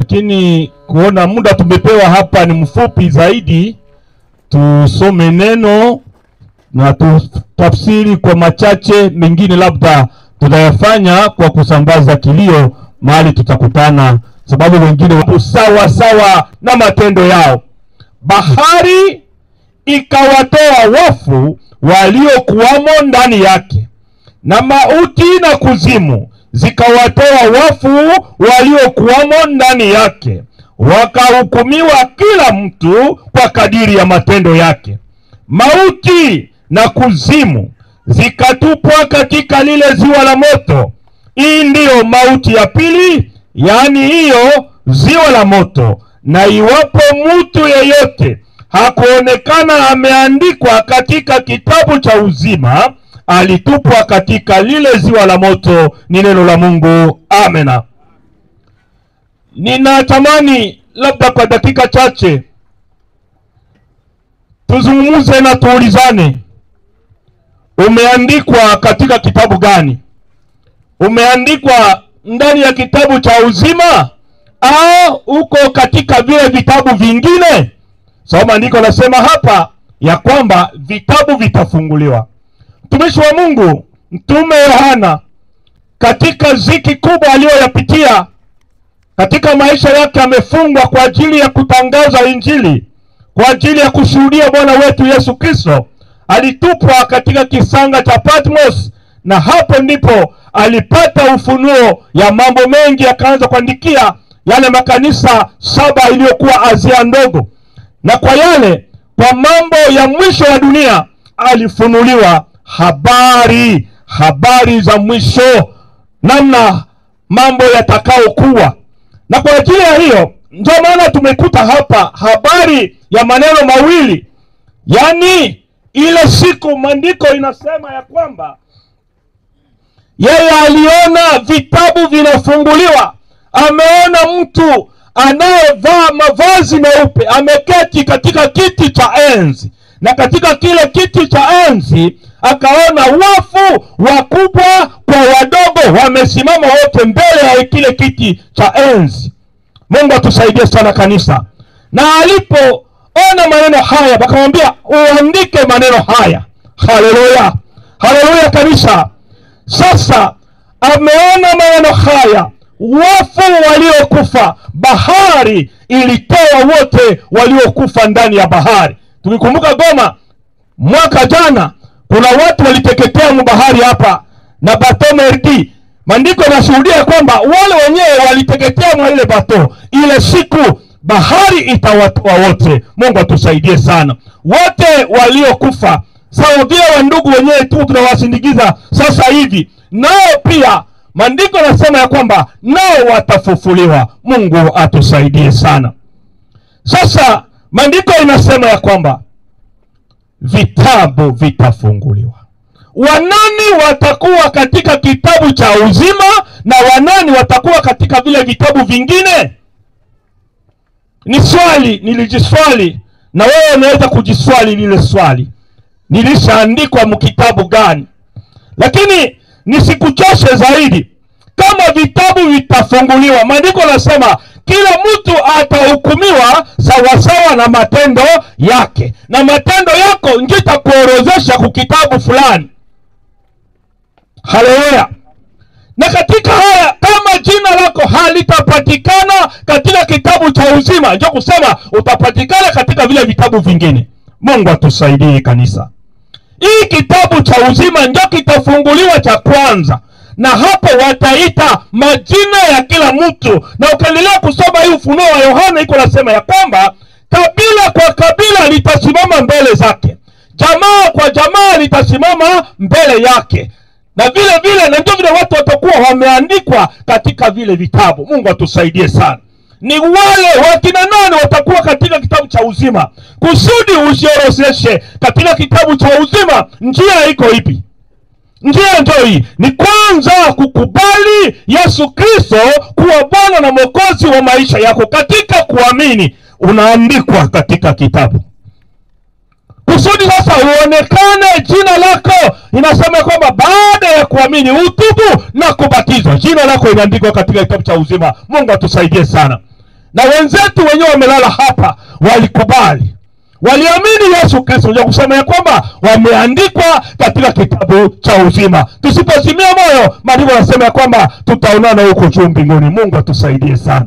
Lakini kuona muda tumepewa hapa ni mfupi zaidi, tusome neno na tutafsiri kwa machache, mengine labda tutayafanya kwa kusambaza kilio mahali tutakutana, sababu wengine wapo sawa sawa na matendo yao. Bahari ikawatoa wafu waliokuwamo ndani yake, na mauti na kuzimu zikawatoa wafu waliokuwamo ndani yake, wakahukumiwa kila mtu kwa kadiri ya matendo yake. Mauti na kuzimu zikatupwa katika lile ziwa la moto. Hii ndiyo mauti ya pili, yaani hiyo ziwa la moto. Na iwapo mtu yeyote hakuonekana ameandikwa katika kitabu cha uzima, alitupwa katika lile ziwa la moto. Ni neno la Mungu. Amena. Ninatamani labda kwa dakika chache tuzungumuze na tuulizane, umeandikwa katika kitabu gani? Umeandikwa ndani ya kitabu cha uzima au uko katika vile vitabu vingine? Sababu andiko nasema hapa ya kwamba vitabu vitafunguliwa. Mtumishi wa Mungu Mtume Yohana, katika ziki kubwa aliyoyapitia katika maisha yake, amefungwa kwa ajili ya kutangaza Injili, kwa ajili ya kushuhudia Bwana wetu Yesu Kristo. Alitupwa katika kisanga cha Patmos, na hapo ndipo alipata ufunuo ya mambo mengi, akaanza kuandikia yale makanisa 7 iliyokuwa Asia ndogo. Na kwa kwa mambo ya mwisho wa dunia alifunuliwa habari za mwisho, namna mambo yatakao kuwa. Na kwa ajili ya hiyo ndio maana tumekuta hapa habari ya maneno mawili. Yaani ile siku maandiko inasema ya kwamba yeye aliona vitabu vinafunguliwa. Ameona mtu anayevaa mavazi meupe ameketi katika kiti cha enzi, na katika kile kiti cha enzi akaona wafu wakubwa kwa wadogo wamesimama wote mbele ya kile kiti cha enzi. Mungu atusaidie sana kanisa. Na alipoona maneno haya akamwambia uandike maneno haya. Haleluya, haleluya kanisa. Sasa ameona maneno haya, wafu waliokufa, bahari ilitoa wote waliokufa ndani ya bahari. Tukikumbuka Goma mwaka jana, kuna watu waliteketea mbahari hapa na bato merdi. Maandiko yanashuhudia kwamba wale wenyewe waliteketea mwa ile bato. Ile siku bahari itawatoa wote. Mungu atusaidie sana. Wote waliokufa, sawa vile wa ndugu wenyewe tu tunawasindikiza sasa hivi, nao pia maandiko yanasema ya kwamba nao watafufuliwa. Mungu atusaidie sana. Sasa maandiko inasema ya kwamba vitabu vitafunguliwa. Wanani watakuwa katika kitabu cha uzima na wanani watakuwa katika vile vitabu vingine? Ni swali nilijiswali, na wewe unaweza kujiswali lile swali. Nilishaandikwa mkitabu gani? Lakini nisikuchoshe zaidi. Kama vitabu vitafunguliwa, maandiko yanasema kila mtu atahukumiwa sawa sawa na matendo yake, na matendo yako ndio itakuorozesha kwa kitabu fulani. Haleluya. Na katika haya, kama jina lako halitapatikana katika kitabu cha uzima, ndio kusema utapatikana katika vile vitabu vingine. Mungu atusaidie kanisa. Hii kitabu cha uzima ndio kitafunguliwa cha kwanza, na hapo wataita majina ya kila mtu. Na ukiendelea kusoma hii ufunuo wa Yohana, iko nasema ya kwamba kabila kwa kabila litasimama mbele zake, jamaa kwa jamaa litasimama mbele yake, na vile vile na ndio vile watu watakuwa wameandikwa katika vile vitabu. Mungu atusaidie sana. Ni wale wakina nani watakuwa katika kitabu cha uzima? Kusudi usioroseshe katika kitabu cha uzima njia iko ipi. Njia ndio hii, ni kwanza kukubali Yesu Kristo kuwa Bwana na Mwokozi wa maisha yako. Katika kuamini unaandikwa katika kitabu. Kusudi sasa uonekane jina lako, inasema kwamba baada ya kuamini utubu na kubatizwa, jina lako inaandikwa katika kitabu cha uzima. Mungu atusaidie sana. Na wenzetu wenyewe wamelala hapa, walikubali, waliamini Yesu Kristo, ndio kusema ya kwamba wameandikwa katika kitabu cha uzima. Tusipozimia moyo, maandiko yanasema ya kwamba tutaonana huko juu mbinguni. Mungu atusaidie sana.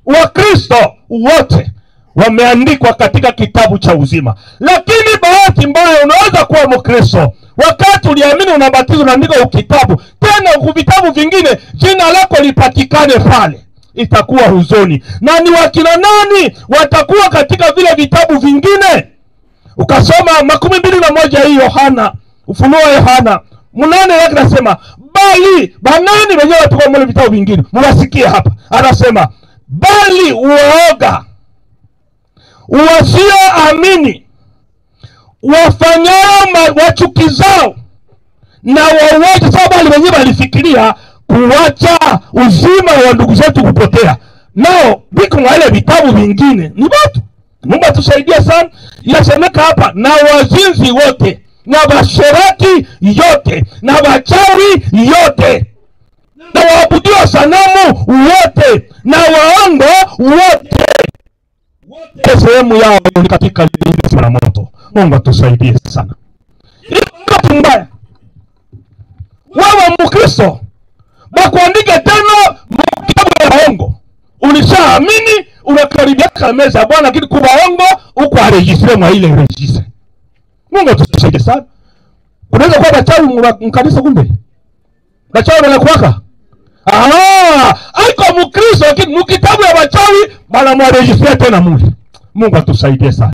Wakristo wote wameandikwa katika kitabu cha uzima. Lakini bahati mbaya, unaweza kuwa Mkristo, wakati uliamini unabatizwa, unaandikwa ukitabu, tena vitabu vingine jina lako lipatikane pale, itakuwa huzuni. Na ni wakina nani watakuwa katika vile vitabu vingine? Ukasoma 21 hii Yohana, Ufunuo Yohana 8 yake nasema, bali banani wenyewe watakuwa mle vitabu vingine. Mwasikie hapa, anasema bali uoga, wasioamini, wafanyao wachukizao na wauaji. Sababu wenyewe walifikiria kuacha uzima wa ndugu zetu kupotea, nao biko wale vitabu vingine ni watu. Mungu atusaidie sana. Inasemeka hapa, na wazinzi wote, na washerati yote, na wachawi yote, na waabudio sanamu wote, na waongo wote, sehemu yao ni katika lile la moto. Mungu atusaidie sana. Iko mbaya wewe Mkristo bakuandike tena kitabu ya waongo. Ulishaamini, unakaribia meza ya Bwana, lakini kwa waongo uko aregistre mwa ile registre. Mungu atusaidie sana. Unaweza kuwa bachawi mkanisa, kumbe bachawi wanakuwaka. Aiko Mkristo lakini mkitabu ya bachawi bana mwaregistre tena mule. Mungu atusaidie sana.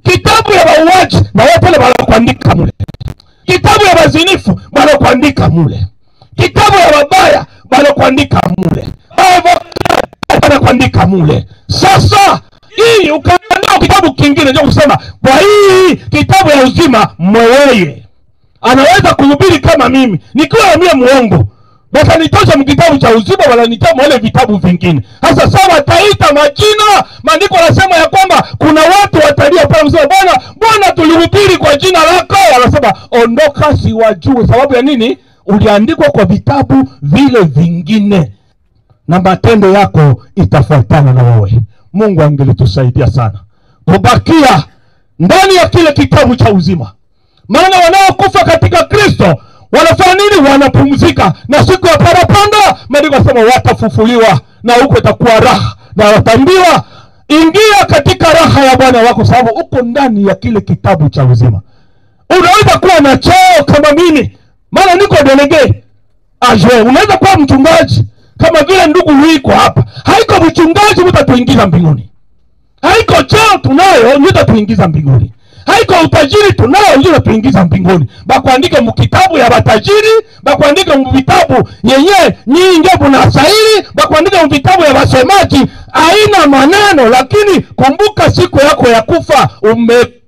Kitabu ya wauaji na wote wale bana kuandika mule. Kitabu ya wazinifu bana kuandika mule. Kitabu ya wabaya bana kuandika mule. Bana kuandika mule. Sasa hii ukaandika kitabu kingine, ndio kusema kwa hii kitabu ya uzima mweye anaweza kuhubiri kama mimi nikiwa mimi muongo, basi nitosha mkitabu cha uzima wala nitama wale vitabu vingine. Sasa sawa wataita majina. Maandiko yanasema ya kwamba kuna watu watalia pale msema, Bwana tulihubiri kwa jina lako. Anasema ondoka, siwajue. Sababu ya nini? Uliandikwa kwa vitabu vile vingine, na matendo yako itafuatana na wewe. Mungu angelitusaidia sana kubakia ndani ya kile kitabu cha uzima. Maana wanaokufa katika Kristo wanafanya nini? Wanapumzika, na siku ya parapanda maandiko yanasema watafufuliwa, na huko itakuwa raha, na watambiwa ingia katika raha ya Bwana wako, sababu uko ndani ya kile kitabu cha uzima. Unaweza kuwa na cheo kama mimi, maana niko delege ajwe. Unaweza kuwa mchungaji kama vile ndugu yuko hapa. Haiko mchungaji mtatuingiza mbinguni. Haiko cheo tunayo mtatuingiza mbinguni. Haiko utajiri tunao ndio tuingiza mbinguni. Bakuandike mkitabu ya batajiri, bakuandike mvitabu yenye nyingi na sahihi, bakuandike mvitabu ya wasemaji haina maneno. Lakini kumbuka siku yako ya kufa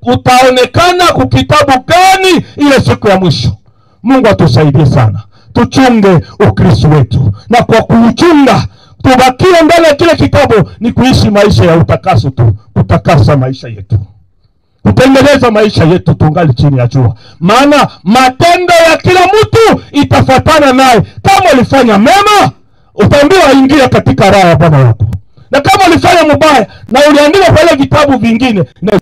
utaonekana kukitabu gani ile siku ya mwisho. Mungu atusaidie sana. Tuchunge Ukristo wetu, na kwa kuuchunga tubakie ndani ya kile kitabu ni kuishi maisha ya utakaso tu, kutakasa maisha yetu, kutengeneza maisha yetu tungali chini ya jua. Maana matendo ya kila mtu itafuatana naye. Kama ulifanya mema, utaambiwa ingia katika raha ya Bwana wako, na kama ulifanya mbaya na uliandika pale vitabu vingine, na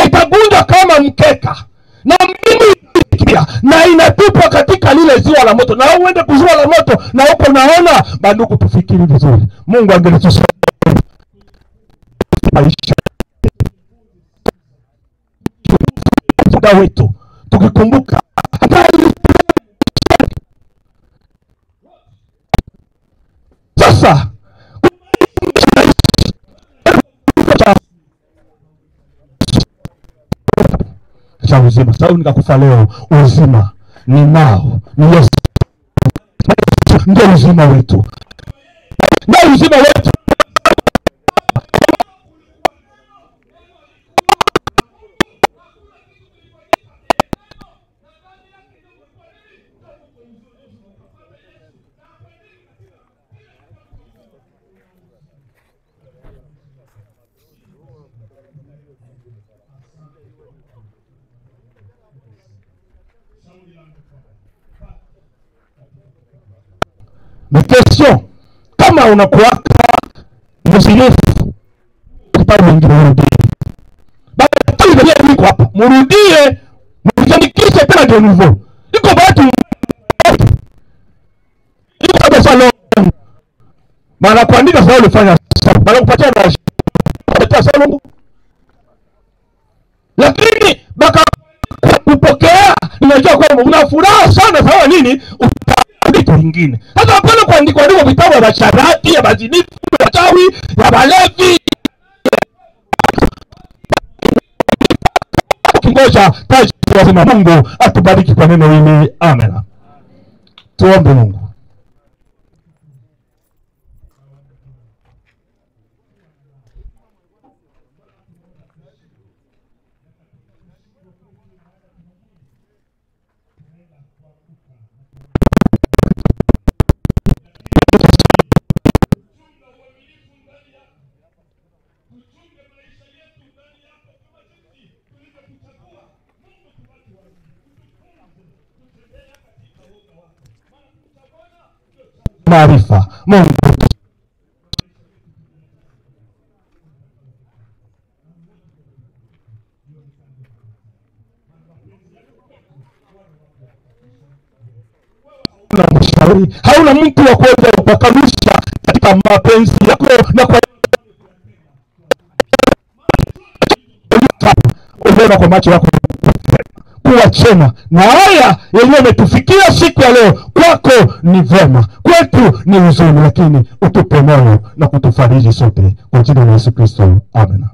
itagunja kama mkeka na mimi na inatupwa katika lile ziwa la moto, na uende kuziwa la moto na huko naona. Bandugu, tufikiri vizuri. Mungu angelitusaidia maisha wetu tukikumbuka sasa cha uzima. Sababu nikakufa leo, uzima ni nao, ni Yesu ndio uzima wetu, ndio uzima wetu. Ni kesho kama unakuwaka mzinifu kitabu mwingine mrudie. Baba tulizoea niko hapa. Mrudie, mjandikishe tena ndio nouveau. Iko bahati. Iko hapa salon. Maana kuandika sasa ulifanya sasa. Maana kupatia na kupatia salon. Lakini baka kupokea unajua kwamba una furaha sana sawa nini? Vitu vingine. Sasa hapana kuandika ndio vitabu vya charati, ya bazinifu, ya tawi, ya balevi. Kingoja taji lazima Mungu atubariki kwa neno hili. Amen. Tuombe Mungu. Maarifa Mungu hauna mshauri, hauna mtu wa kuweza kukanusha katika mapenzi yako na kwa unaona kwa macho yako kuwa chema, na haya yenyewe umetufikia siku ya leo. Kwako ni vema, kwetu ni huzuni, lakini utupe moyo na kutufariji sote kwa jina la Yesu Kristo. Amen.